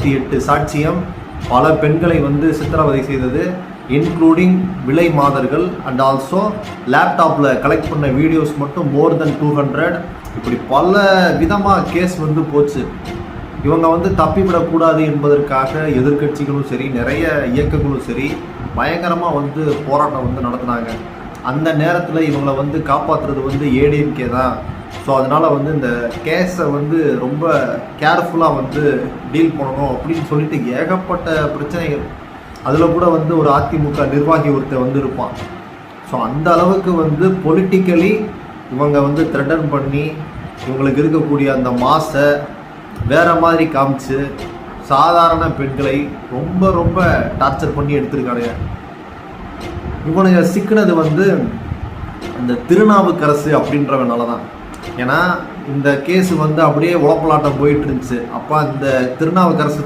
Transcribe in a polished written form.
58 சாட்சியம் பல பெண்களை வந்து சித்திரவதை செய்தது, இன்க்ளூடிங் விலை மாதர்கள் அண்ட் ஆல்சோ லேப்டாப்பில் கலெக்ட் பண்ண வீடியோஸ் மட்டும் மோர் தென் 200. இப்படி பல விதமாக கேஸ் வந்து போச்சு. இவங்க வந்து தப்பிவிடக்கூடாது என்பதற்காக எதிர்கட்சிகளும் சரி, நிறைய இயக்கங்களும் சரி பயங்கரமாக வந்து போராட்டம் வந்து நடத்தினாங்க. அந்த நேரத்தில் இவங்களை வந்து காப்பாற்றுறது வந்து ஏடிஎம்கே தான். ஸோ அதனால் வந்து இந்த கேஸை வந்து ரொம்ப கேர்ஃபுல்லாக வந்து டீல் பண்ணணும் அப்படின்னு சொல்லிட்டு ஏகப்பட்ட பிரச்சனைகள். அதில் கூட வந்து ஒரு அதிமுக நிர்வாகி ஒருத்தர் வந்து இருப்பான். ஸோ அந்த அளவுக்கு வந்து பொலிட்டிக்கலி இவங்க வந்து த்ரெட்டன் பண்ணி இவங்களுக்கு இருக்கக்கூடிய அந்த மாசை வேறு மாதிரி காமிச்சு சாதாரண பெண்களை ரொம்ப ரொம்ப டார்ச்சர் பண்ணி எடுத்திருக்காங்க. இவனுங்க சிக்கினது வந்து அந்த திருநாவுக்கரசு அப்படின்றவனால தான். ஏன்னா இந்த கேஸ் வந்து அப்படியே உழப்பலாட்டம் போயிட்டு இருந்துச்சு. அப்போ அந்த திருநாவுக்கரசு தான்